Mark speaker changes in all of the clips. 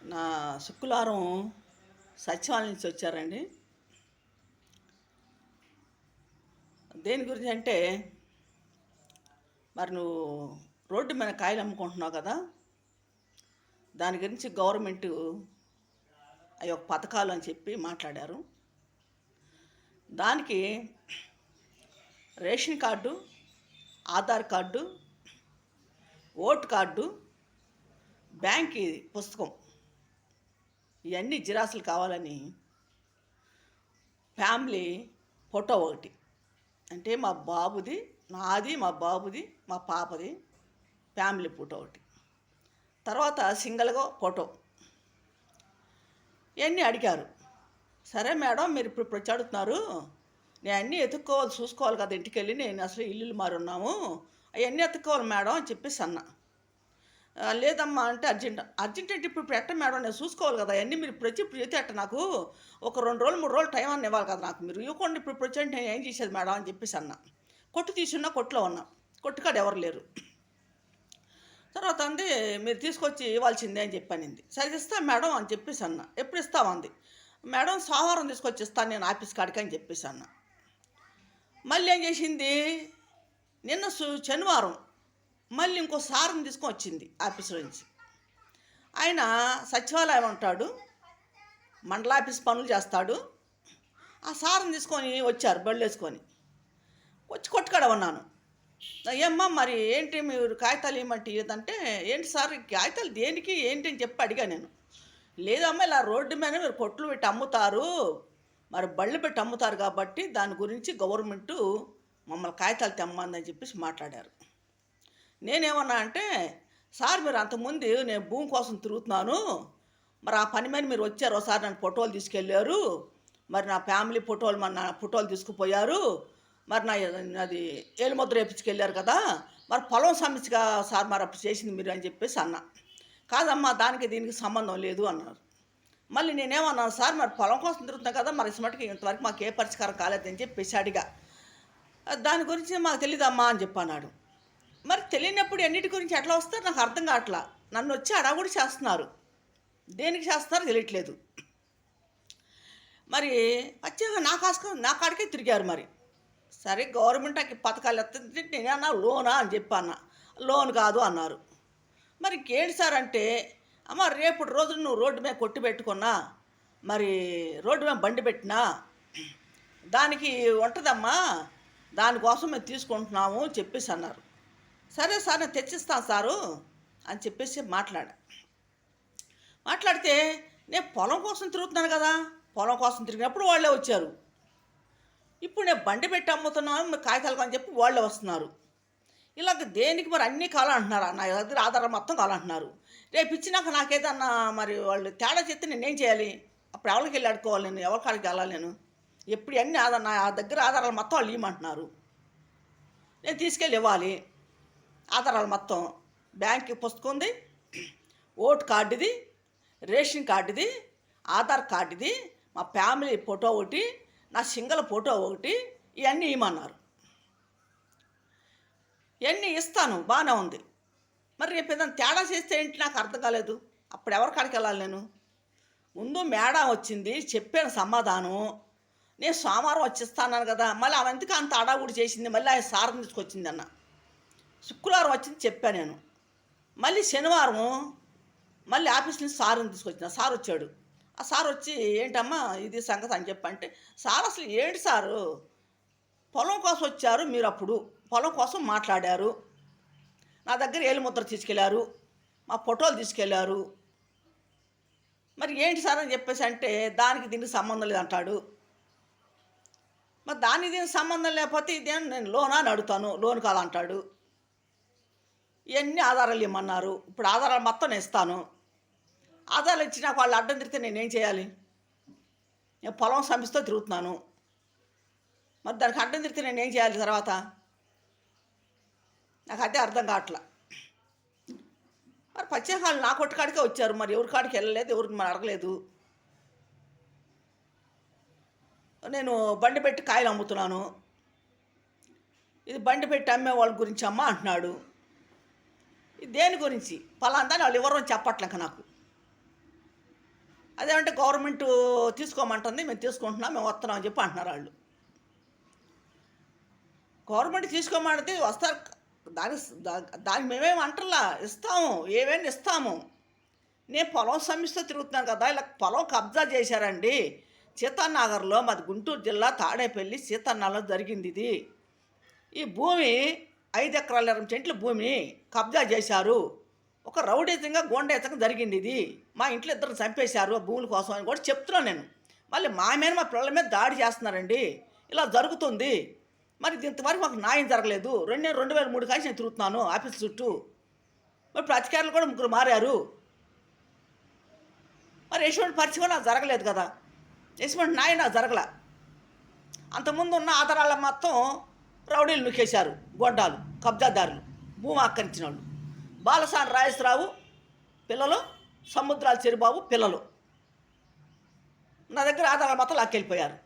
Speaker 1: నా శుక్రవారం సచివాలయం నుంచి వచ్చారండి. దేని గురించి అంటే, మరి నువ్వు రోడ్డు మీద కాయలు అమ్ముకుంటున్నావు కదా, దాని గురించి గవర్నమెంటు అవి ఒక పథకాలు అని చెప్పి మాట్లాడారు. దానికి ration card, Aadhaar card, vote card, bank పుస్తకం ఇవన్నీ జిరాసులు కావాలని ఫ్యామిలీ ఫోటో ఒకటి, అంటే మా బాబుది, నాది, మా బాబుది, మా పాపది ఫ్యామిలీ ఫోటో ఒకటి, తర్వాత సింగిల్గా ఫోటో ఇవన్నీ అడిగారు. సరే మేడం, మీరు ఇప్పుడు వచ్చి అడుగుతున్నారు, నేను అన్నీ ఎత్తుక్కోవాలి, చూసుకోవాలి కదా, ఇంటికి వెళ్ళి నేను అసలు ఇల్లు మారి ఉన్నాము, అవన్నీ ఎత్తుక్కోవాలి మేడం అని చెప్పేసి అన్న. లేదమ్మా అంటే అర్జెంట్ అంటే ఇప్పుడు పెట్ట మేడం, నేను చూసుకోవాలి కదా, అవన్నీ మీరు ఇప్పుడు వచ్చి ఇప్పుడు చేస్తే అట్ట నాకు ఒక 2 రోజులు 3 రోజులు టైం అని ఇవ్వాలి కదా, నాకు మీరు ఇవ్వకుండా ఇప్పుడు వచ్చి అంటే నేను ఏం చేసేది మేడం అని చెప్పేసి అన్న. కొట్టు తీసున్నా, కొట్టులో ఉన్నా, కొట్టుకాడ ఎవరు లేరు. తర్వాత అంది, మీరు తీసుకొచ్చి ఇవ్వాల్సిందే అని చెప్పానింది. సరే ఇస్తా మేడం అని చెప్పేసి అన్న. ఎప్పుడు ఇస్తామంది. మేడం సోమవారం తీసుకొచ్చి ఇస్తాను నేను ఆఫీస్ కాడికి అని చెప్పేసి అన్న. మళ్ళీ ఏం చేసింది, నిన్న శనివారం మళ్ళీ ఇంకో సార్ని తీసుకొని వచ్చింది ఆఫీస్ నుంచి. ఆయన సచివాలయం ఉంటాడు, మండల ఆఫీస్ పనులు చేస్తాడు. ఆ సార్ని తీసుకొని వచ్చారు బళ్ళు వేసుకొని. వచ్చి కొట్టుకాడ ఉన్నాను. ఏమ్మా మరి ఏంటి మీరు కాగితాలు ఏమంటే ఏదంటే, ఏంటి సార్ కాగితాలు దేనికి ఏంటి అని చెప్పి అడిగా నేను. లేదమ్మా, ఇలా రోడ్డు మీద మీరు కొట్లు పెట్టి అమ్ముతారు, మరి బళ్ళు పెట్టి అమ్ముతారు కాబట్టి దాని గురించి గవర్నమెంటు మమ్మల్ని కాగితాలు తెమ్మందని చెప్పేసి మాట్లాడారు. నేనేమన్నా అంటే, సార్ మీరు అంతకుముందు నేను భూమి కోసం తిరుగుతున్నాను, మరి ఆ పని మీద మీరు వచ్చారు, ఒకసారి నన్ను ఫోటోలు తీసుకెళ్ళారు, మరి నా ఫ్యామిలీ ఫోటోలు నా ఫోటోలు తీసుకుపోయారు, మరి అది ఏలుముద్ర వేపించుకెళ్ళారు కదా, మరి పొలం సమస్యగా సార్ మరి అప్పుడు చేసింది మీరు అని చెప్పేసి అన్న. కాదమ్మా, దానికి దీనికి సంబంధం లేదు అన్నారు. మళ్ళీ నేనేమన్నాను, సార్ మరి పొలం కోసం తిరుగుతున్నాం కదా, మరి ఇసుమటికి ఇంతవరకు మాకు ఏ పరిష్కారం కాలేదని చెప్పేసి అడిగా. దాని గురించి మాకు తెలియదమ్మా అని చెప్పన్నాడు. మరి తెలియనప్పుడు ఎన్నిటి గురించి ఎట్లా వస్తారు నాకు అర్థం కావట్లా. నన్ను వచ్చి అడగుడి చేస్తున్నారు, దేనికి చేస్తున్నారో తెలియట్లేదు. మరి వచ్చాక నా కాడికే తిరిగారు. మరి సరే గవర్నమెంట్ పథకాలు ఎత్తుంది, నేనన్నా లోనా అని చెప్పి అన్న. లోన్ కాదు అన్నారు. మరి ఇంకేంటి సార్ అంటే, అమ్మ రేపు రోజు నువ్వు రోడ్డు మీద కొట్టి పెట్టుకున్నా, మరి రోడ్డు మీద బండి పెట్టినా దానికి ఉంటుందమ్మా, దానికోసం మేము తీసుకుంటున్నాము చెప్పేసి అన్నారు. సరే సార్ నేను తెచ్చిస్తాను సారు అని చెప్పేసి మాట్లాడితే, నేను పొలం కోసం తిరుగుతున్నాను కదా, పొలం కోసం తిరిగినప్పుడు వాళ్ళే వచ్చారు. ఇప్పుడు నేను బండి పెట్టి అమ్ముతున్నాను కాగితాలు అని చెప్పి వాళ్ళే వస్తున్నారు. ఇలాగ దేనికి మరి అన్నీ కావాలంటున్నారు, నా దగ్గర ఆధారం మొత్తం కావాలంటున్నారు. రేపు ఇచ్చినాక నాకేదన్నా మరి వాళ్ళు తేడా చెప్తే నేనేం చేయాలి? అప్పుడు ఎవరికి వెళ్ళి అడుకోవాలి, నేను ఎవరి కాడికి వెళ్ళాలి? నేను ఎప్పుడు అన్నీ నా దగ్గర ఆధారాలు మొత్తం వాళ్ళు ఇవ్వమంటున్నారు, నేను తీసుకెళ్ళి ఇవ్వాలి. ఆధారాలు మొత్తం బ్యాంక్ పుస్తకం ఉంది, ఓటు కార్డుది, రేషన్ కార్డుది, ఆధార్ కార్డుది, మా ఫ్యామిలీ ఫోటో ఒకటి, నా సింగిల్ ఫోటో ఒకటి, ఇవన్నీ ఇవ్వమన్నారు. ఇవన్నీ ఇస్తాను, బాగానే ఉంది. మరి రేపు ఏదైనా తేడా చేస్తే ఏంటి నాకు అర్థం కాలేదు. అప్పుడు ఎవరి కాడికి వెళ్ళాలి? నేను ముందు మేడం వచ్చింది, చెప్పాను సమాధానం, నేను సోమవారం వచ్చిస్తాను కదా, మళ్ళీ అవంతకు అంత అడావుడి చేసింది, మళ్ళీ ఆయన సార్ని తీసుకొచ్చింది అన్న. శుక్రవారం వచ్చింది చెప్పాను నేను. మళ్ళీ శనివారం మళ్ళీ ఆఫీస్ నుంచి సార్ని తీసుకొచ్చిన. సార్ వచ్చాడు. ఆ సార్ వచ్చి ఏంటమ్మా ఇది సంగతి అని చెప్పంటే, సార్ అసలు ఏంటి సారు, పొలం కోసం వచ్చారు మీరు, అప్పుడు పొలం కోసం మాట్లాడారు, నా దగ్గర ఏలుముద్ర తీసుకెళ్లారు, మా ఫోటోలు తీసుకెళ్లారు, మరి ఏంటి సార్ అని చెప్పేసి అంటే, దానికి దీనికి సంబంధం లేదంటాడు. మరి దానికి దీనికి సంబంధం లేకపోతే ఇదేం నేను లోనా అని అడుగుతాను, లోన్ కాదంటాడు. ఇవన్నీ ఆధారాలు ఇవ్వమన్నారు. ఇప్పుడు ఆధారాలు మొత్తం నేను ఇస్తాను. ఆధారాలు ఇచ్చినాక వాళ్ళు అడ్డం తిరిగితే నేనేం చేయాలి? నేను పొలం సంస్థతో తిరుగుతున్నాను, మరి దానికి అడ్డం తిరిగితే నేనేం చేయాలి తర్వాత? నాకు అదే అర్థం కావట్లా. మరి ప్రత్యేకాలు నా కొట్టుకాడికే వచ్చారు, మరి ఎవరి కాడికి వెళ్ళలేదు, ఎవరికి మరి అడగలేదు. నేను బండి పెట్టి కాయలు అమ్ముతున్నాను, ఇది బండి పెట్టి అమ్మే వాళ్ళ గురించి అమ్మ అంటున్నాడు. ఇది దేని గురించి? పలాందని వాళ్ళు ఎవరో చెప్పట్లేక నాకు. అదేమంటే గవర్నమెంట్ తీసుకోమంటుంది, మేము తీసుకుంటున్నాం, మేము వస్తున్నాం అని చెప్పి అంటున్నారు వాళ్ళు. గవర్నమెంట్ తీసుకోమంటే వస్తారు. దాని దానికి మేమేమి అంటలా, ఇస్తాము, ఏమైనా ఇస్తాము. నేను పొలం సమస్యతో తిరుగుతున్నాను కదా, ఇలా పొలం కబ్జా చేశారండి. సీతానగర్లో, మాది గుంటూరు జిల్లా తాడేపల్లి సీతానగర్లో జరిగింది ఇది. ఈ భూమి 5 ఎకరాల 20 సెంట్ల భూమిని కబ్జా చేశారు. ఒక రౌడీతంగా గోండేతంగా జరిగింది ఇది. మా ఇంట్లో ఇద్దరు చంపేశారు ఆ భూముల కోసం అని కూడా చెప్తున్నాను నేను. మళ్ళీ మా మీద, మా పిల్లల మీద దాడి చేస్తున్నారండి. ఇలా జరుగుతుంది. మరి ఇంతవరకు మాకు న్యాయం జరగలేదు. 2003 కాసి నేను తిరుగుతున్నాను ఆఫీస్ చుట్టూ. మరి ఇప్పుడు అధికారులు కూడా 3 మారారు. మరి ఎటువంటి పరిస్థితి కూడా నాకు జరగలేదు కదా, ఎటువంటి న్యాయం నాకు జరగల. అంతకుముందు ఉన్న ఆధారాల మొత్తం రౌడీలు నొక్కేశారు, గొడ్డాలు, కబ్జాదారులు, భూమి ఆక్రమించిన వాళ్ళు. బాలసాని రాజేశ్వరరావు పిల్లలు, సముద్రాల చెరుబాబు పిల్లలు నా దగ్గర ఆధారాల మొత్తం లాక్కెళ్ళిపోయారు.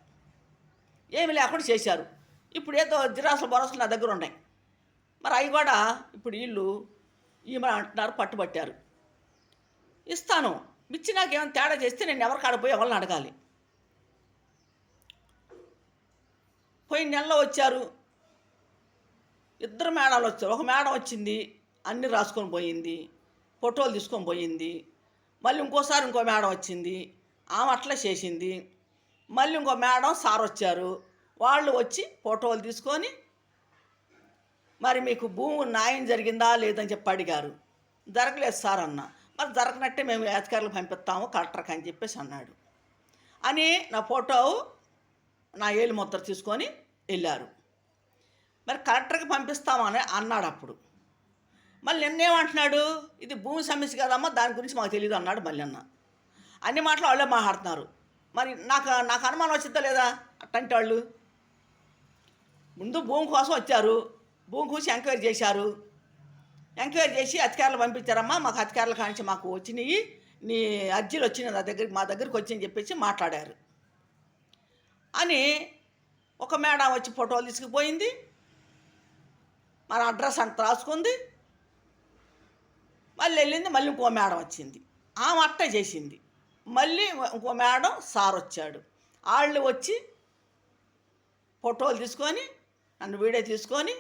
Speaker 1: ఏమి లేకుండా చేశారు. ఇప్పుడు ఏదో జిరాసుల భరోసాలు నా దగ్గర ఉన్నాయి. మరి అవి కూడా ఇప్పుడు వీళ్ళు ఈమె అంటున్నారు, పట్టుబట్టారు. ఇస్తాను, ఇచ్చి నాకు ఏమైనా తేడా చేస్తే నేను ఎవరికి ఆడపోయి ఎవరిని అడగాలి. పోయిన నెలలో వచ్చారు, 2 మేడాలు వచ్చారు. ఒక మేడం వచ్చింది, అన్నీ రాసుకొని పోయింది, ఫోటోలు తీసుకొని పోయింది. మళ్ళీ ఇంకోసారి ఇంకో మేడం వచ్చింది, ఆమె అట్లా చేసింది. మళ్ళీ ఇంకో మేడం సార్ వచ్చారు, వాళ్ళు వచ్చి ఫోటోలు తీసుకొని మరి మీకు భూమి న్యాయం జరిగిందా లేదని చెప్పి అడిగారు. జరగలేదు సార్ అన్న. మరి జరగనట్టే మేము అధికారులు పంపిస్తాము కలెక్టర్కి అని చెప్పేసి అన్నాడు. అని నా ఫోటో, నా ఏలు ముద్ర తీసుకొని వెళ్ళారు. మరి కలెక్టర్కి పంపిస్తామని అన్నాడు అప్పుడు. మళ్ళీ నిన్నేమంటున్నాడు, ఇది భూమి సమస్య కదమ్మా, దాని గురించి మాకు తెలియదు అన్నాడు. మళ్ళీ అన్న అన్ని మాటలు వాళ్ళే మాట్లాడుతున్నారు. మరి నాకు అనుమానం వచ్చిందా లేదా అట్టంటే వాళ్ళు ముందు భూమి కోసం వచ్చారు, భూమి కోసం ఎంక్వైరీ చేశారు. ఎంక్వైరీ చేసి అధికారులు పంపించారమ్మా, మాకు అధికారుల కానించి మాకు వచ్చినాయి, నీ అర్జీలు వచ్చినాయి నా దగ్గరికి, మా దగ్గరికి వచ్చి అని చెప్పేసి మాట్లాడారు. అని ఒక మేడం వచ్చి ఫోటోలు తీసుకుపోయింది, మన అడ్రస్ అంత రాసుకుంది. మళ్ళీ వెళ్ళింది, మళ్ళీ ఇంకో మేడం వచ్చింది, ఆమె అట్టే చేసింది. మళ్ళీ ఇంకో మేడం సార్ వచ్చాడు. వాళ్ళు వచ్చి ఫోటోలు తీసుకొని, నన్ను వీడియో తీసుకొని,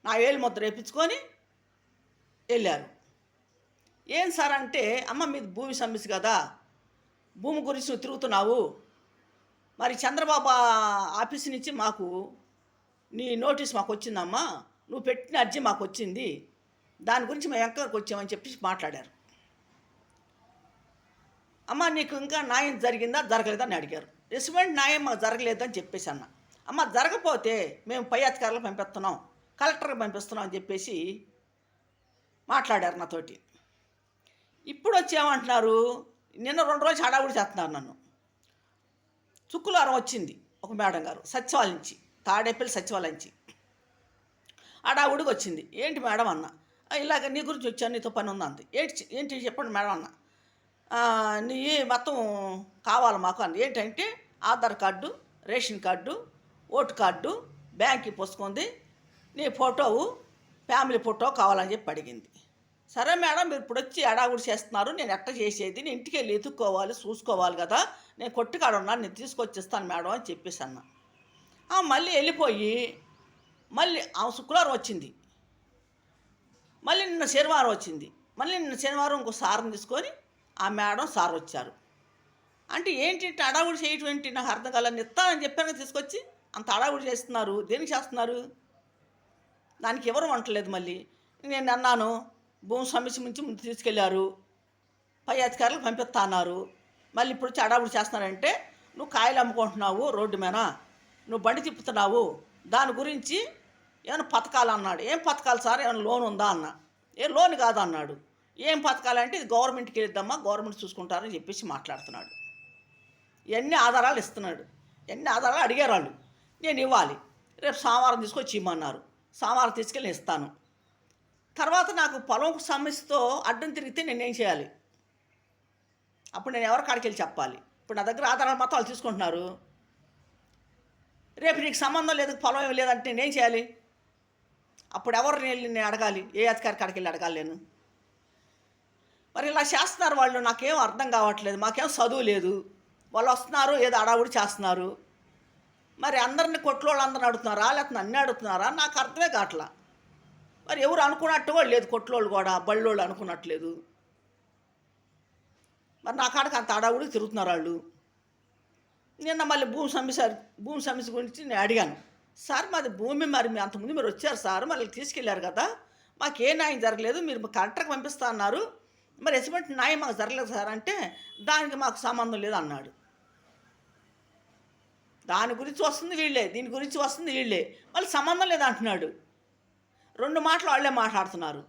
Speaker 1: నా వేలు ముద్ర వేయించుకొని వెళ్ళారు. ఏం సార్ అంటే, అమ్మ మీది భూమి సమస్య కదా, భూమి గురించి నువ్వు తిరుగుతున్నావు, మరి చంద్రబాబు ఆఫీస్ నుంచి మాకు నీ నోటీస్ మాకు వచ్చిందమ్మా, నువ్వు పెట్టిన అర్జీ మాకు వచ్చింది, దాని గురించి మేము ఎంక్వైరీకి వచ్చామని చెప్పి మాట్లాడారు. అమ్మ నీకు ఇంకా న్యాయం జరిగిందా జరగలేదని అడిగారు. ఎటువంటి న్యాయం మాకు జరగలేదని చెప్పేసి అన్న. అమ్మ జరగపోతే మేము పై అధికారులకు పంపిస్తున్నాం, కలెక్టర్కి పంపిస్తున్నాం అని చెప్పేసి మాట్లాడారు నాతోటి. ఇప్పుడు వచ్చి ఏమంటున్నారు, నిన్న 2 రోజులు హడావుడి చేస్తున్నారు నన్ను. శుక్రవారం వచ్చింది ఒక మేడం గారు సచివాలయం నుంచి, తాడేపల్లి సచివాలయం నుంచి హడావుడికి వచ్చింది. ఏంటి మేడం అన్న, ఇలాగ నీ గురించి వచ్చాను, నీతో పని ఉందా అంది. ఏంటి చెప్పండి మేడం అన్న. నీ మొత్తం కావాలి మాకు అంది. ఏంటంటే Aadhaar card, ration card, vote card, బ్యాంక్కి పుస్తకంది, నీ ఫోటో, ఫ్యామిలీ ఫోటో కావాలని చెప్పి అడిగింది. సరే మేడం మీరు ఇప్పుడు వచ్చి అడావుడి చేస్తున్నారు, నేను ఎట్ట చేసేది, నేను ఇంటికి వెళ్ళి ఎత్తుక్కోవాలి, చూసుకోవాలి కదా, నేను కొట్టుకాడ ఉన్నాను, నేను తీసుకొచ్చేస్తాను మేడం అని చెప్పేసి అన్న. మళ్ళీ వెళ్ళిపోయి మళ్ళీ శుక్రవారం వచ్చింది, మళ్ళీ నిన్న శనివారం వచ్చింది, మళ్ళీ నిన్న శనివారం ఇంకో సార్ని తీసుకొని ఆ మేడం సార్ వచ్చారు. అంటే ఏంటి అడావుడి చేయటం ఏంటి నాకు అర్థం కాలని, ఇస్తానని చెప్పాను తీసుకొచ్చి అంత అడావుడి చేస్తున్నారు, దేనికి చేస్తున్నారు, దానికి ఎవరు వంటలేదు. మళ్ళీ నేను అన్నాను భూమి సమస్య నుంచి ముందు తీసుకెళ్లారు, పై అధికారులకు పంపిస్తా అన్నారు. మళ్ళీ ఇప్పుడు వచ్చి అడావుడి చేస్తున్నారంటే, నువ్వు కాయలు అమ్ముకుంటున్నావు రోడ్డు మీద, నువ్వు బండి తిప్పుతున్నావు, దాని గురించి ఏమైనా పథకాలు అన్నాడు. ఏం పథకాలు సార్, ఏమైనా లోన్ ఉందా అన్న. ఏ లోన్ కాదు అన్నాడు. ఏం పథకాలు అంటే, ఇది గవర్నమెంట్కి వెళ్దామా, గవర్నమెంట్ చూసుకుంటారని చెప్పేసి మాట్లాడుతున్నాడు. ఎన్ని ఆధారాలు ఇస్తున్నాడు, ఎన్ని ఆధారాలు అడిగారు వాళ్ళు, నేను ఇవ్వాలి. రేపు సోమవారం తీసుకొచ్చి ఇమ్మన్నారు, సోమవారం తీసుకెళ్ళి ఇస్తాను. తర్వాత నాకు పొలం సమస్యతో అడ్డం తిరిగితే నేనేం చేయాలి, అప్పుడు నేను ఎవరి కాడికి వెళ్ళి చెప్పాలి. ఇప్పుడు నా దగ్గర ఆధారాలు మొత్తం వాళ్ళు తీసుకుంటున్నారు, రేపు నీకు సంబంధం లేదు, పొలం ఏమి లేదంటే నేనేం చేయాలి, అప్పుడు ఎవరిని వెళ్ళి నేను అడగాలి, ఏ అధికారి కాడికి వెళ్ళి అడగాలి నేను. మరి ఇలా చేస్తున్నారు వాళ్ళు, నాకేం అర్థం కావట్లేదు. మాకేం చదువు లేదు. వాళ్ళు వస్తున్నారు, ఏదో అడావుడి చేస్తున్నారు. మరి అందరిని కొట్లోళ్ళందరిని అడుగుతున్నారా? లేకపోతే నన్ను అడుగుతున్నారా? నాకు అర్థమే కావట్లా. మరి ఎవరు అనుకున్నట్టు కూడా లేదు, కొట్లోళ్ళు కూడా బళ్ళోళ్ళు అనుకున్నట్లేదు. మరి నా కాడకి అంత అడావుడికి తిరుగుతున్నారు వాళ్ళు. నిన్న మళ్ళీ భూమి సమస్య గురించి నేను అడిగాను. సార్ మాది భూమి, మరి మీ అంతకుముందు మీరు వచ్చారు సార్, మళ్ళీ తీసుకెళ్ళారు కదా, మాకే న్యాయం జరగలేదు, మీరు కలెక్టర్కి పంపిస్తా అన్నారు, మరి ఎటువంటి న్యాయం మాకు జరగలేదు సార్ అంటే, దానికి మాకు సంబంధం లేదు అన్నాడు. దాని గురించి వస్తుంది వీళ్ళే, దీని గురించి వస్తుంది వీళ్ళే, మళ్ళీ సంబంధం లేదు అంటున్నాడు. 2 మాటలు వాళ్ళే మాట్లాడుతున్నారు.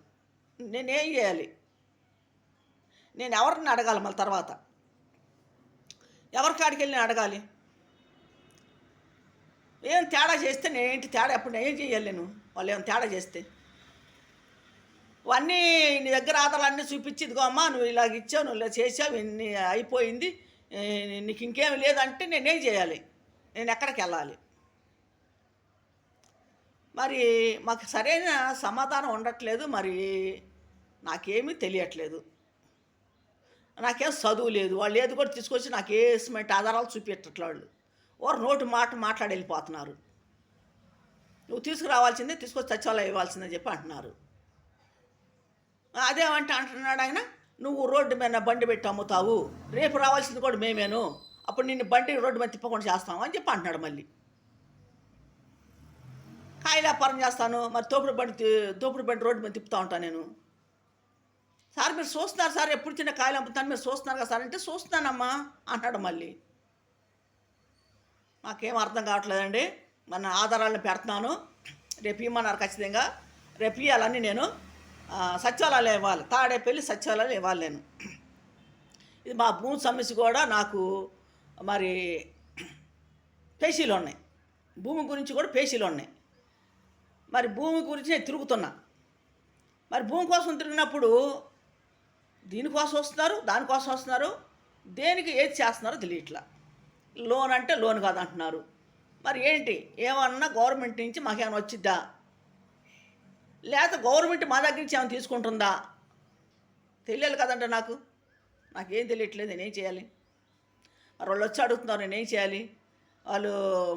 Speaker 1: నేనేం చేయాలి? నేను ఎవరిని అడగాలి? మళ్ళీ తర్వాత ఎవరి కాడికి వెళ్ళి నేను అడగాలి? ఏం తేడా చేస్తే నేనేంటి తేడా, ఎప్పుడు ఏం చేయాలి నేను? వాళ్ళు ఏమైనా తేడా చేస్తే అన్నీ నీ దగ్గర ఆధారాలన్నీ చూపించి, ఇదిగో అమ్మా నువ్వు ఇలాగ ఇచ్చావు, నువ్వు ఇలా చేసావు, ఇన్ని అయిపోయింది, నీకు ఇంకేమి లేదంటే నేనేం చేయాలి? నేను ఎక్కడికి వెళ్ళాలి? మరి మాకు సరైన సమాధానం ఉండట్లేదు. మరి నాకేమీ తెలియట్లేదు. నాకేం చదువు లేదు. వాళ్ళు ఏది కూడా తీసుకొచ్చి నాకు ఏసిమెంట్ ఆధారాలు చూపెట్టట్లే. వాళ్ళు ఓరు నోటి మాట మాట్లాడి వెళ్ళిపోతున్నారు. నువ్వు తీసుకురావాల్సిందే, తీసుకొచ్చి సచివాలయం ఇవ్వాల్సిందని చెప్పి అంటున్నారు. అదేమంటే అంటున్నాడు ఆయన, నువ్వు రోడ్డు మీద బండి పెట్టి అమ్ముతావు, రేపు రావాల్సింది కూడా మేమేను, అప్పుడు నిన్ను బండి రోడ్డు మీద తిప్పకుండా చేస్తాము అని చెప్పి అంటున్నాడు. మళ్ళీ కాయలు వ్యాపారం చేస్తాను, మరి తోపుడు బండి రోడ్డు మీద తిప్పుతూ ఉంటాను నేను. సార్ మీరు చూస్తున్నారు సార్, ఎప్పుడు చిన్న కాయలు అమ్ముతాను, మీరు చూస్తున్నారు కదా సార్ అంటే, చూస్తున్నానమ్మా అంటాడు. మళ్ళీ నాకేం అర్థం కావట్లేదండి. మన ఆధారాలను పెడుతున్నాను, రేపు ఇవ్వమన్నారు ఖచ్చితంగా, రేపు ఇవ్వాలని నేను సచివాలయాలు ఇవ్వాలి, తాడేపల్లి సచివాలయాలు ఇవ్వాలి నేను. ఇది మా భూమి సమస్య కూడా నాకు మరి పేషీలు ఉన్నాయి, భూమి గురించి కూడా పేషీలు ఉన్నాయి. మరి భూమి గురించి నేను తిరుగుతున్నా. మరి భూమి కోసం తిరిగినప్పుడు దీనికోసం వస్తున్నారు, దానికోసం వస్తున్నారు, దేనికి ఏది చేస్తున్నారో తెలియట్లా. లోన్ అంటే లోన్ కాదంటున్నారు. మరి ఏంటి, ఏమన్నా గవర్నమెంట్ నుంచి మాకేమైనా వచ్చిద్దా, లేకపోతే గవర్నమెంట్ మా దగ్గర నుంచి ఏమైనా తీసుకుంటుందా? తెలియాలి కదంటే నాకేం తెలియట్లేదు. నేనేం చేయాలి? మరి వాళ్ళు వచ్చి అడుగుతున్నారు, నేనేం చేయాలి? వాళ్ళు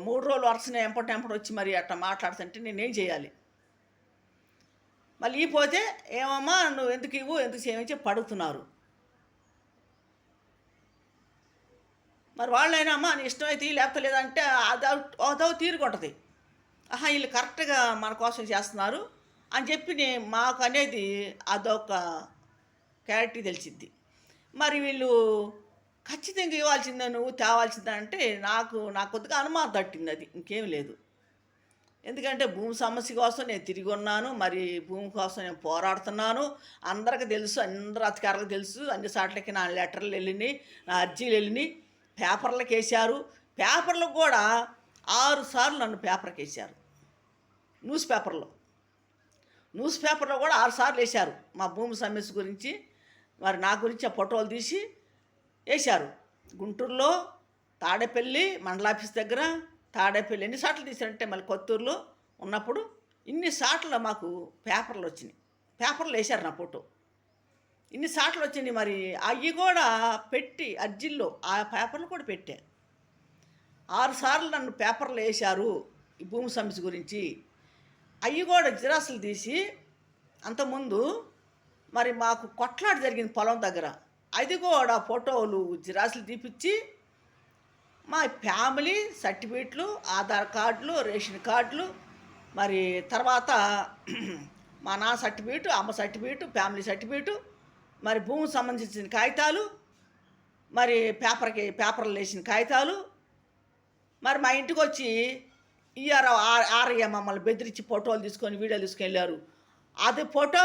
Speaker 1: 3 రోజులు వరుసనే ఎంపటి వచ్చి మరి అట్లా మాట్లాడుతుంటే నేనేం చేయాలి? మళ్ళీ పోతే ఏమమ్మా నువ్వు ఎందుకు ఇవ్వు, ఎందుకు చేయమని చెప్పి అడుగుతున్నారు. మరి వాళ్ళైనా అమ్మా నీ ఇష్టమైతే లేకపోతే లేదంటే అదో తీరుకుంటుంది. వీళ్ళు కరెక్ట్గా మన కోసం చేస్తున్నారు అని చెప్పి మాకు అనేది అదొక క్లారిటీ తెలిసిద్ది. మరి వీళ్ళు ఖచ్చితంగా ఇవ్వాల్సిందే, నువ్వు తేవాల్సిందే అంటే నాకు కొద్దిగా అనుమానం తట్టింది. అది ఇంకేం లేదు. ఎందుకంటే భూమి సమస్య కోసం నేను తిరిగి ఉన్నాను, మరి భూమి కోసం నేను పోరాడుతున్నాను. అందరికీ తెలుసు, అందరు అధికారులకు తెలుసు, అన్ని సార్లకి నా లెటర్లు వెళ్ళినాయి, నా అర్జీలు వెళ్ళినాయి, పేపర్లకు వేశారు. పేపర్లకు కూడా 6 సార్లు నన్ను పేపర్కి వేశారు. న్యూస్ పేపర్లో కూడా 6 సార్లు వేశారు మా భూమి సమస్య గురించి. మరి నా గురించి ఆ ఫోటోలు తీసి వేశారు. గుంటూరులో తాడేపల్లి మండలాఫీస్ దగ్గర, తాడేపల్లి ఎన్నిసార్లు తీశారంటే మళ్ళీ కొత్తూరులో ఉన్నప్పుడు ఇన్నిసార్లు మాకు పేపర్లు వచ్చినాయి, పేపర్లు వేశారు నా ఫోటో. ఇన్నిసార్లు వచ్చినాయి. మరి అవి కూడా పెట్టి అర్జీల్లో ఆ పేపర్లు కూడా పెట్టా. 6 సార్లు నన్ను పేపర్లు వేశారు ఈ భూమి సమస్య గురించి. అవి కూడా జిరాసులు తీసి, అంతకుముందు మరి మాకు కొట్లాట జరిగింది పొలం దగ్గర, అది కూడా ఫోటోలు జిరాసులు తీపిచ్చి మా ఫ్యామిలీ సర్టిఫికేట్లు, ఆధార్ కార్డులు, రేషన్ కార్డులు, మరి తర్వాత మా నాన్న సర్టిఫికేటు, అమ్మ సర్టిఫికేటు, ఫ్యామిలీ సర్టిఫికేటు, మరి భూమికి సంబంధించిన కాగితాలు, మరి పేపర్లు వేసిన కాగితాలు, మరి మా ఇంటికి వచ్చి ఆర్ఐ మమ్మల్ని బెదిరించి ఫోటోలు తీసుకొని వీడియోలు తీసుకొని వెళ్ళారు. అది ఫోటో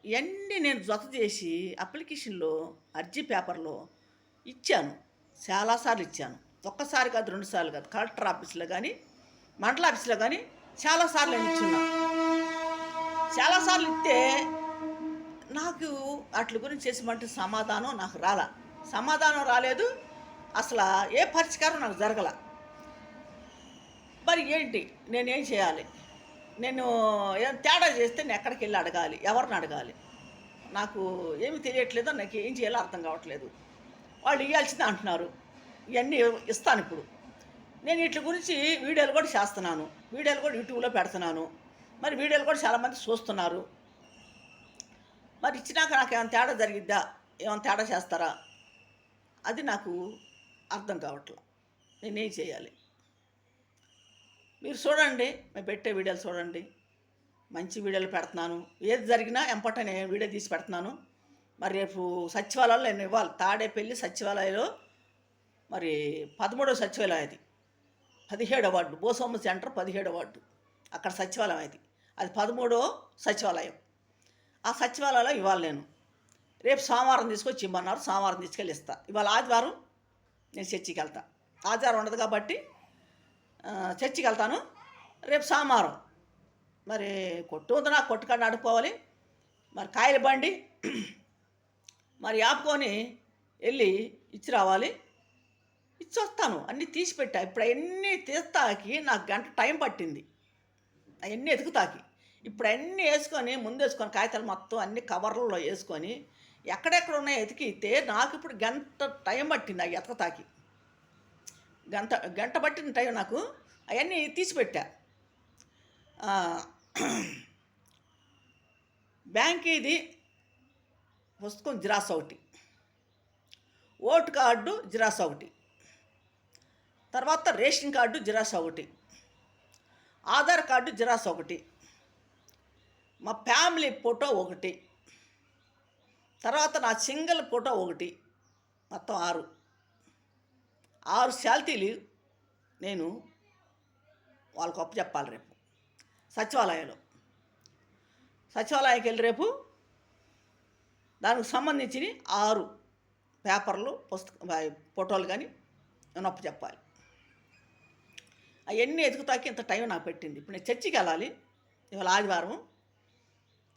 Speaker 1: ఇవన్నీ నేను జత చేసి అప్లికేషన్లో అర్జీ పేపర్లో ఇచ్చాను. చాలాసార్లు ఇచ్చాను, ఒక్కసారి కాదు, 2 సార్లు కాదు. కలెక్టర్ ఆఫీస్లో కానీ మండల ఆఫీస్లో కానీ చాలాసార్లు నేను ఇచ్చున్నా. చాలాసార్లు ఇస్తే నాకు వాటి గురించి చేసేమంటే సమాధానం రాలేదు. అసలు ఏ పరిష్కారం నాకు జరగల. మరి ఏంటి, నేనేం చేయాలి? నేను ఏం తేడా చేస్తే నేను ఎక్కడికి వెళ్ళి అడగాలి, ఎవరిని అడగాలి? నాకు ఏమీ తెలియట్లేదు, నాకు ఏం చేయాలో అర్థం కావట్లేదు. వాళ్ళు ఇయ్యాల్సిందే అంటున్నారు. ఇవన్నీ ఇస్తాను ఇప్పుడు. నేను వీటి గురించి వీడియోలు కూడా చేస్తున్నాను. వీడియోలు కూడా యూట్యూబ్‌లో పెడుతున్నాను. మరి వీడియోలు కూడా చాలామంది చూస్తున్నారు. మరి ఇచ్చినాక నాకేమైనా తేడా జరిగిద్దా? ఏమైనా తేడా చేస్తారా? అది నాకు అర్థం కావట్ల. నేనేం చేయాలి? మీరు చూడండి. నేను పెట్టే వీడియోలు చూడండి. మంచి వీడియోలు పెడుతున్నాను. ఏది జరిగినా ఎంబటే నేను వీడియో తీసి పెడుతున్నాను. మరి రేపు సచివాలయంలో నేను ఇవ్వాలి. తాడేపల్లి సచివాలయంలో మరి 13వ సచివాలయం అది. 17వ వార్డు. బోసమ్మ సెంటర్ 17వ వార్డు. అక్కడ సచివాలయం అది. అది 13వ సచివాలయం. ఆ సచివాలయంలో ఇవ్వాలి నేను. రేపు సోమవారం తీసుకొచ్చి ఇమ్మన్నారు. సోమవారం తీసుకెళ్ళి ఇస్తా. ఇవాళ ఆదివారం నేను చర్చికి వెళ్తా. ఆదివారం ఉండదు కాబట్టి చర్చికి వెళ్తాను. రేపు సోమవారం మరి కొట్టు ఉంది, నాకు కొట్టుకాడ నడుపుకోవాలి. మరి కాయల బండి మరి ఆపుకొని వెళ్ళి ఇచ్చి రావాలి. ఇచ్చి వస్తాను. అన్నీ తీసి పెట్టా. ఇప్పుడు అవన్నీ తీస్తాకి నాకు గంట టైం పట్టింది. అవన్నీ ఎతుకుతాకి. ఇప్పుడు అన్నీ వేసుకొని ముందు వేసుకొని కాగితాలు మొత్తం అన్ని కవర్లలో వేసుకొని ఎక్కడెక్కడ ఉన్నాయో ఎతికితే నాకు ఇప్పుడు గంట టైం పట్టింది అవి ఎతకతాకి. గంట పట్టిన టైం నాకు. అవన్నీ తీసిపెట్టా. బ్యాంక్ ఇది పుస్తకం జిరాక్స్ ఒకటి, ఓటు కార్డు జిరాక్స్ ఒకటి, తర్వాత రేషన్ కార్డు జిరాక్స్ ఒకటి, ఆధార్ కార్డు జిరాక్స్ ఒకటి, మా ఫ్యామిలీ ఫోటో ఒకటి, తర్వాత నా సింగిల్ ఫోటో ఒకటి. మొత్తం 6 శాలరీలు నేను వాళ్ళకు అప్పు చెప్పాలి రేపు సచివాలయంలో. సచివాలయానికి వెళ్ళి రేపు దానికి సంబంధించి 6 పేపర్లు ఫోటోలు కానీ నేను అప్పు చెప్పాలి. అవన్నీ ఎతుకుతాకి ఇంత టైం నాకు పెట్టింది. ఇప్పుడు నేను చర్చికి వెళ్ళాలి. ఇవాళ ఆదివారం.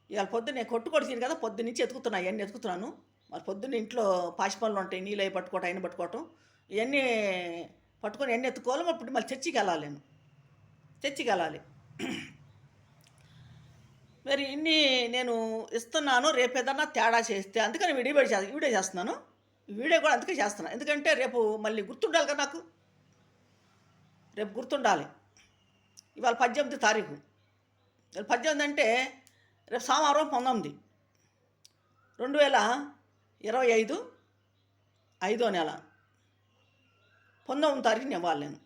Speaker 1: ఇవాళ పొద్దున్న నేను కొట్టుకొడిచింది కదా, పొద్దున్నుంచి ఎతుకుతున్నా. అవన్నీ ఎతుకుతున్నాను. మరి పొద్దున్న ఇంట్లో పాచి పనులు ఉంటాయి. నీళ్ళు అవి పట్టుకోవటం, అయిన పట్టుకోవటం, ఇవన్నీ పట్టుకొని ఎన్ని ఎత్తుకోవాలి. ఇప్పుడు మళ్ళీ చర్చికి వెళ్ళాలి. నేను చర్చికి వెళ్ళాలి. మరి ఇన్ని నేను ఇస్తున్నాను. రేపు ఏదన్నా తేడా చేస్తే అందుకని వీడియో చేస్తున్నాను. వీడియో కూడా అందుకే చేస్తున్నాను. ఎందుకంటే రేపు మళ్ళీ గుర్తుండాలి కదా నాకు. రేపు గుర్తుండాలి. ఇవాళ 18వ తారీఖు. 18 అంటే రేపు సోమవారం 19, 2025 5వ నెల 19వ తారీఖుని ఇవ్వాలి నేను.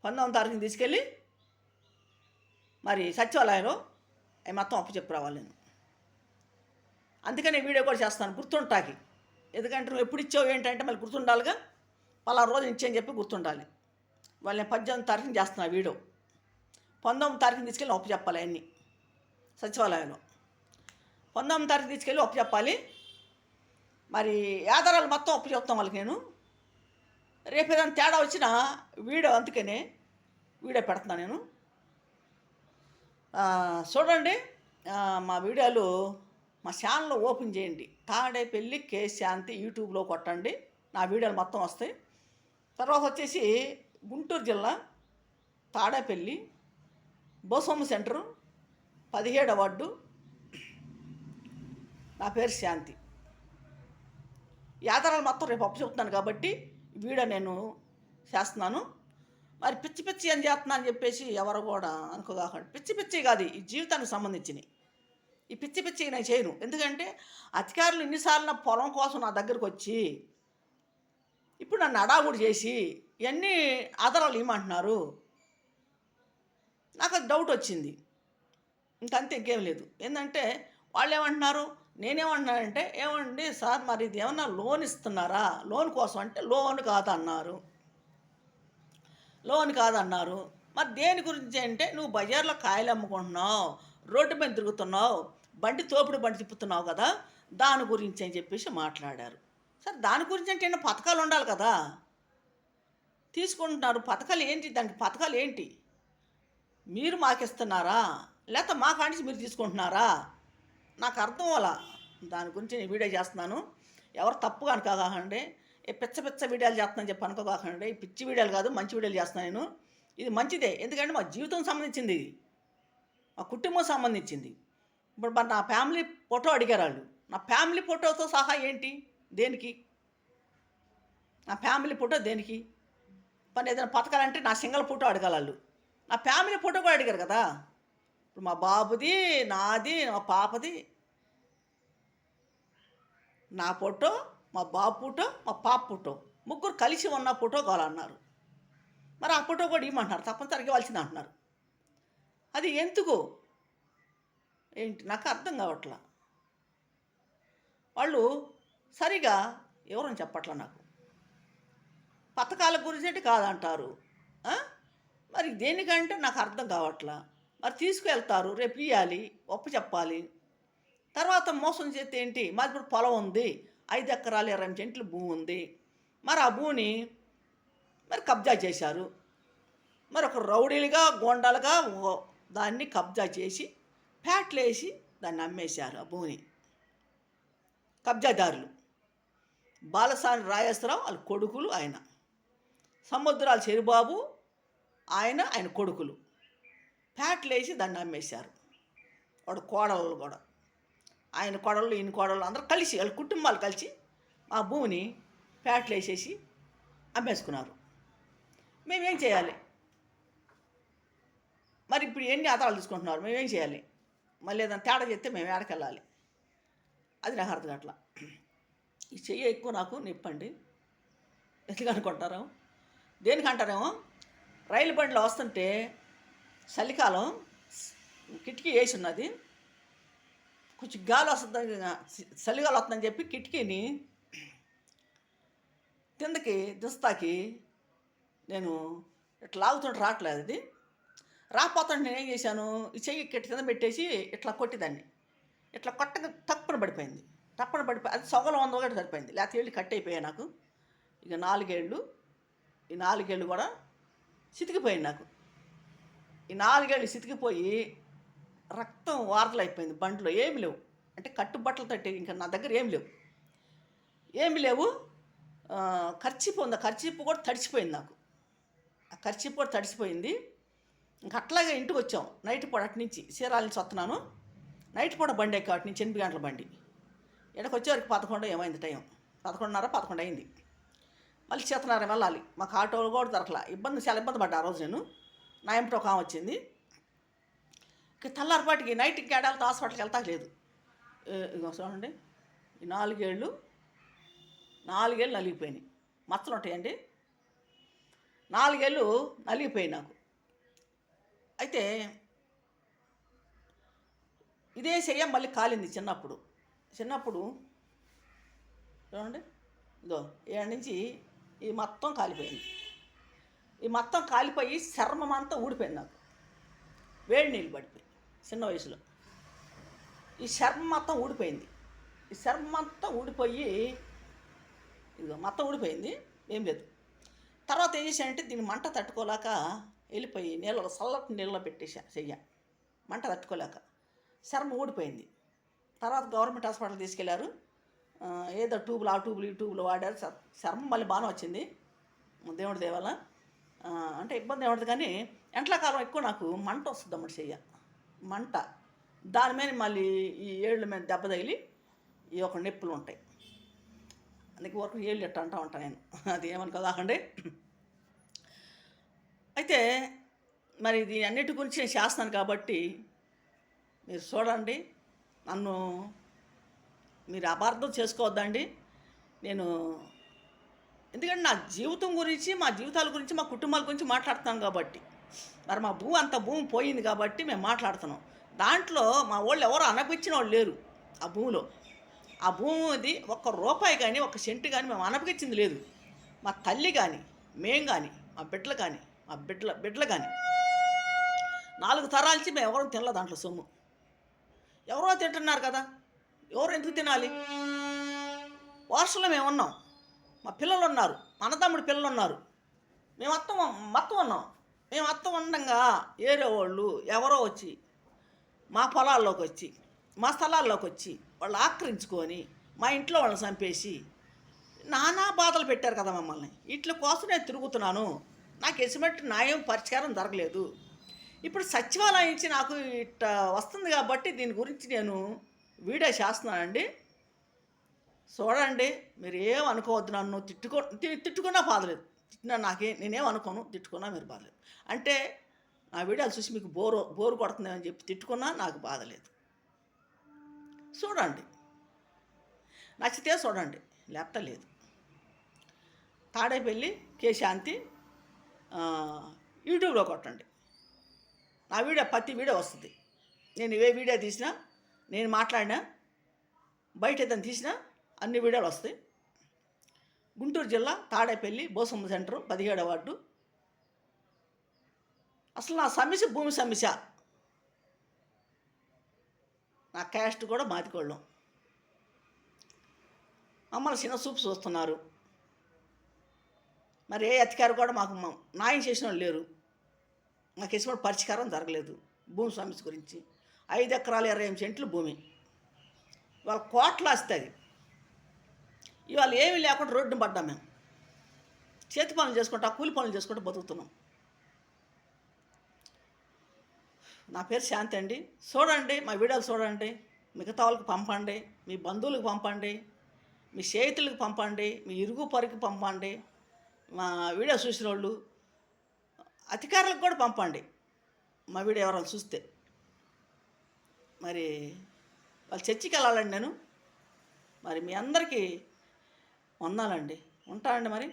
Speaker 1: 19వ తారీఖుని తీసుకెళ్ళి మరి సచివాలయంలో అవి మొత్తం అప్పు చెప్పు రావాలి నేను. అందుకని వీడియో కూడా చేస్తాను గుర్తుంటాకి. ఎందుకంటే నువ్వు ఎప్పుడు ఇచ్చావు ఏంటంటే మళ్ళీ గుర్తుండాలిగా. పలా రోజు ఇచ్చేయని చెప్పి గుర్తుండాలి. వాళ్ళు నేను 18వ తారీఖుని చేస్తున్నాను వీడియో. 19వ తారీఖుని తీసుకెళ్ళి అప్పు చెప్పాలి అన్నీ సచివాలయంలో. 19వ తారీఖు తీసుకెళ్ళి అప్పు చెప్పాలి. మరి ఆధారాలు మొత్తం అప్పు చెప్తాం వాళ్ళకి నేను. రేపు ఏదైనా తేడా వచ్చినా వీడియో అందుకనే వీడియో పెడుతున్నాను నేను. చూడండి. మా వీడియోలు మా ఛానల్లో ఓపెన్ చేయండి. తాడేపల్లి కే శాంతి యూట్యూబ్లో కొట్టండి. నా వీడియోలు మొత్తం వస్తాయి. తర్వాత వచ్చేసి గుంటూరు జిల్లా తాడేపల్లి బోసమ్మ సెంటరు 17వ వార్డు. నా పేరు శాంతి. ఈ ఆధారాలు మొత్తం రేపు అప్పు చెప్తున్నాను కాబట్టి వీడియో నేను చేస్తున్నాను. మరి పిచ్చి పిచ్చి ఏం చేస్తున్నా అని చెప్పేసి ఎవరు కూడా అనుకోగాకండి. పిచ్చి పిచ్చి కాదు, ఈ జీవితానికి సంబంధించినవి. ఈ పిచ్చి పిచ్చి నేను చేయను. ఎందుకంటే అధికారులు ఇన్నిసార్లు నా పొలం కోసం నా దగ్గరకు వచ్చి ఇప్పుడు నన్ను అడావుడు చేసి ఇవన్నీ ఆధారాలు ఇవ్వమంటున్నారు. నాకు అది డౌట్ వచ్చింది. ఇంకంతే, ఇంకేం లేదు. ఏంటంటే వాళ్ళు ఏమంటున్నారు, నేనేమంటున్నానంటే ఏమండి సార్ మరి ఇది ఏమన్నా లోన్ ఇస్తున్నారా, లోన్ కోసం అంటే లోన్ కాదన్నారు. మరి దేని గురించి అంటే నువ్వు బజార్లో కాయలు అమ్ముకుంటున్నావు, రోడ్డు మీద తిరుగుతున్నావు, తోపుడు బండి తిప్పుతున్నావు కదా, దాని గురించి అని చెప్పేసి మాట్లాడారు. సరే దాని గురించి అంటే ఎన్నో పథకాలు ఉండాలి కదా. తీసుకుంటున్నారు. పథకాలు ఏంటి? దానికి పథకాలు ఏంటి? మీరు మాకు ఇస్తున్నారా లేకపోతే మా కాంచి మీరు తీసుకుంటున్నారా? నాకు అర్థం అలా. దాని గురించి నేను వీడియో చేస్తున్నాను. ఎవరు తప్పుగా అనుకోకండి. పిచ్చ వీడియోలు చేస్తున్నాను చెప్పి అనుకోకండి. ఈ పిచ్చి వీడియోలు కాదు, మంచి వీడియోలు చేస్తున్నాను నేను. ఇది మంచిదే. ఎందుకంటే మా జీవితం సంబంధించింది, ఇది మా కుటుంబం సంబంధించింది. ఇప్పుడు మరి నా ఫ్యామిలీ ఫోటో అడిగారు వాళ్ళు. నా ఫ్యామిలీ ఫోటోతో సహా ఏంటి? దేనికి? నా ఫ్యామిలీ ఫోటో దేనికి? పోనీ ఏదైనా పథకాలంటే నా సింగిల్ ఫోటో అడగాలి ఆళ్ళు. నా ఫ్యామిలీ ఫోటో కూడా అడిగారు కదా! ఇప్పుడు మా బాబుది, నాది, మా పాపది, నా ఫోటో, మా బాబు ఫోటో, మా పాప ఫోటో ముగ్గురు కలిసి ఉన్న ఫోటో కావాలన్నారు. మరి ఆ ఫోటో కూడా ఇవ్వమంటున్నారు. తప్పనిసరిగా ఇవ్వాల్సింది అంటున్నారు. అది ఎందుకు? ఏంటి నాకు అర్థం కావట్లా. వాళ్ళు సరిగా ఎవరని చెప్పట్లా నాకు. పథకాల గురించి అంటే కాదంటారు. ఆ? మరి దేనికంటే నాకు అర్థం కావట్లా. మరి తీసుకువెళ్తారు, రేపు ఇవ్వాలి, ఒప్పు చెప్పాలి. తర్వాత మోసం చేస్తే ఏంటి? మాది ఇప్పుడు పొలం ఉంది, 5 ఎకరాలు 20 సెంట్లు భూమి ఉంది. మరి ఆ భూమిని మరి కబ్జా చేశారు. మరి ఒక రౌడీలుగా గోండాలుగా దాన్ని కబ్జా చేసి ఫ్యాట్లు వేసి దాన్ని అమ్మేశారు. ఆ భూమిని కబ్జాదారులు బాలసాని రాజేశ్వరరావు వాళ్ళ కొడుకులు, ఆయన సముద్రాల చెరుబాబు ఆయన కొడుకులు ఫ్యాట్లు వేసి దాన్ని అమ్మేశారు. వాడు కోడళ్ళు కూడా, ఆయన కోడళ్ళు ఈయన కోడళ్ళు అందరూ కలిసి వాళ్ళ కుటుంబాలు కలిసి ఆ భూమిని ఫ్యాట్లు వేసేసి అమ్మేసుకున్నారు. మేమేం చేయాలి? మరి ఇప్పుడు ఎన్ని ఆధారాలు తీసుకుంటున్నారు? మేమేం చేయాలి? మళ్ళీ ఏదైనా తేడా చేస్తే మేము ఏడకెళ్ళాలి? అది నాకు అర్థం కావట్లా. ఈ చెయ్యి ఎక్కువ నాకు నిప్పండి. ఎందుకు అనుకుంటారు? దేనికి అంటారేమో, రైలు బండిలో వస్తుంటే చలికాలం కిటికీ వేసి ఉన్నది, కొంచెం గాలి వస్తుంది, చలిగాలి వస్తుందని చెప్పి కిటికీని కిందకి దిస్తాకి నేను ఇట్లా లాగుతుంటే రావట్లేదు. అది రాకపోతుంటే నేనేం చేశాను, ఈ చెయ్యి కింద పెట్టేసి ఇట్లా కొట్టిదాన్ని. ఇట్లా కొట్టగా తప్పున పడిపోయింది. అది సొగలు 100 ఒకటి సరిపోయింది. లేకపోతే ఏళ్ళు కట్ అయిపోయాయి నాకు. ఇక 4 ఏళ్ళు, ఈ 4 ఏళ్ళు కూడా చితికిపోయింది నాకు. ఈ 4 ఏళ్ళు చితికిపోయి రక్తం వారలు అయిపోయింది. బండిలో ఏమి లేవు, అంటే కట్టుబట్టలు తట్టి ఇంకా నా దగ్గర ఏమి లేవు. ఖర్చీపు ఉంది, ఆ ఖర్చీపు కూడా తడిచిపోయింది నాకు. ఆ ఖర్చీపు కూడా తడిచిపోయింది. ఇంక అట్లాగే ఇంటికి వచ్చాం. నైట్ పూట అటు నుంచి చీరాల నుంచి వస్తున్నాను. నైట్ పూట బండి ఎక్కి అటు నుంచి 8 గంటల బండి. ఇక్కడికి వచ్చేవరకు 11 ఏమైంది టైం, 11:30 అయింది. మళ్ళీ చేతనారం వెళ్ళాలి. మాకు ఆటోలు కూడా దొరకలా. చాలా ఇబ్బంది పడ్డా ఆ రోజు నేను. నా ఎంపటి ఒక ఆమె వచ్చింది. ఇక తెల్లారిపాటికి నైట్ ఇంకేడాలతో హాస్పిటల్కి వెళ్తా లేదు. ఇక చూడండి, ఈ 4 ఏళ్ళు నలిగిపోయినాయి. మచ్చలు ఉంటాయండి. 4 ఏళ్ళు నలిగిపోయాయి నాకు. అయితే ఇదే చెయ్య మళ్ళీ కాలింది చిన్నప్పుడు చూడండి, ఇదో ఏడు నుంచి ఈ మొత్తం కాలిపోయింది. ఈ మొత్తం కాలిపోయి చర్మం అంతా ఊడిపోయింది నాకు. వేడి నీళ్ళు పడిపోయి చిన్న వయసులో ఈ చర్మం మొత్తం ఊడిపోయింది. ఈ చర్మం అంతా ఊడిపోయి ఇదిగో మొత్తం ఊడిపోయింది, ఏం లేదు. తర్వాత ఏం చేశానంటే దీన్ని మంట తట్టుకోలేక వెళ్ళిపోయి చల్లటి నీళ్ళలో పెట్టేసా. చెయ్య మంట తట్టుకోలేక చర్మం ఊడిపోయింది. తర్వాత గవర్నమెంట్ హాస్పిటల్ తీసుకెళ్లారు. ఏదో ట్యూబులు, ఆ ట్యూబులు, ఈ ట్యూబులు వాడారు. చర్మం మళ్ళీ బాగానే వచ్చింది దేవుడి దేవాల. అంటే ఇబ్బంది ఏమవుతుంది, కానీ ఎండాకాలం ఎక్కువ నాకు మంట వస్తుంది అన్నమాట. చెయ్య మంట, దాని మీద మళ్ళీ ఈ ఏళ్ళ మీద దెబ్బ తగిలి ఈ ఒక నొప్పులు ఉంటాయి. అందుకే వరకు ఏళ్ళు ఎట్ట అంటూ ఉంటాను నేను. అది ఏమని కదాకండి. అయితే మరి ఇది అన్నిటి గురించి నేను చేస్తాను కాబట్టి మీరు చూడండి. నన్ను మీరు అపార్థం చేసుకోవద్దండి. నేను ఎందుకంటే నా జీవితం గురించి, మా జీవితాల గురించి, మా కుటుంబాల గురించి మాట్లాడుతున్నాను కాబట్టి. మరి మా భూమి పోయింది కాబట్టి మేము మాట్లాడుతున్నాం. దాంట్లో మా వాళ్ళు ఎవరు అనపించిన వాళ్ళు లేరు. ఆ భూమిలో ఆ భూమిది ₹1 కానీ 1 సెంటు కానీ మేము అనపించింది లేదు. మా తల్లి కానీ, మేము కానీ, మా బిడ్డలు కానీ, మా బిడ్డలు కానీ 4 తరాల నుంచి మేము ఎవరూ తినలేదు దాంట్లో సొమ్ము. ఎవరో తింటున్నారు కదా, ఎవరు ఎందుకు తినాలి? వారసులో మేము ఉన్నాం, మా పిల్లలు ఉన్నారు, మా అన్నదమ్ముడి పిల్లలు ఉన్నారు, మేము మొత్తం ఉన్నాం. మేము మొత్తం ఉండగా ఏరే వాళ్ళు ఎవరో వచ్చి మా పొలాల్లోకి వచ్చి, మా స్థలాల్లోకి వచ్చి వాళ్ళు ఆక్రమించుకొని మా ఇంట్లో వాళ్ళని చంపేసి నానా బాధలు పెట్టారు కదా మమ్మల్ని. వీటి కోసం నేను తిరుగుతున్నాను. నాకు ఎటువంటి న్యాయం పరిష్కారం జరగలేదు. ఇప్పుడు సచివాలయం నుంచి నాకు ఇట్ట వస్తుంది కాబట్టి దీని గురించి నేను వీడియో చేస్తున్నానండి. చూడండి. మీరు ఏం అనుకోవద్దు, నన్ను తిట్టుకున్నా బాధలేదు. తిట్టినా నేనేం అనుకోను. తిట్టుకున్నా మీరు బాధలేదు. అంటే నా వీడియోలు చూసి మీకు బోరు కొడుతుందేమని చెప్పి తిట్టుకున్నా నాకు బాధ లేదు. చూడండి. నచ్చితే చూడండి. లేకపోతే లేదు. తాడేపల్లి కేశాంతి యూట్యూబ్లో కొట్టండి. నా వీడియో ప్రతి వీడియో వస్తుంది. నేను ఏ వీడియో తీసినా, నేను మాట్లాడినా, బయట ఏదైనా తీసినా అన్ని వీడియోలు వస్తాయి. గుంటూరు జిల్లా తాడేపల్లి బోసమ్మ సెంటరు 17వ వార్డు. అసలు నా సమస్య భూమి సమస్య. నా క్యాస్ట్ కూడా మాదికోళ్ళం. మమ్మల్ని చిన్న చూపు చూస్తున్నారు. మరి ఏ అధికారి కూడా మాకు న్యాయం చేసిన వాళ్ళు లేరు. నాకు ఎటువంటి పరిష్కారం జరగలేదు భూమి సమస్య గురించి. 5 ఎకరాలు 28 సెంట్లు భూమి. ఇవాళ కోట్ల వస్తుంది. ఇవాళ ఏమీ లేకుండా రోడ్డున పడ్డాం మేము. చేతి పనులు చేసుకుంటా, కూలి పనులు చేసుకుంటూ బతుకుతున్నాం. నా పేరు శాంతి అండి. చూడండి, మా వీడియోలు చూడండి. మిగతా వాళ్ళకి పంపండి, మీ బంధువులకు పంపండి, మీ స్నేహితులకు పంపండి, మీ ఇరుగు పొరుగు పంపండి. మా వీడియో చూసిన వాళ్ళు అధికారులకు కూడా పంపండి. మా వీడియో ఎవరైనా చూస్తే. మరి వాళ్ళు చర్చికి వెళ్ళాలండి నేను. మరి మీ అందరికీ వందాలండి. ఉంటానండి మరి.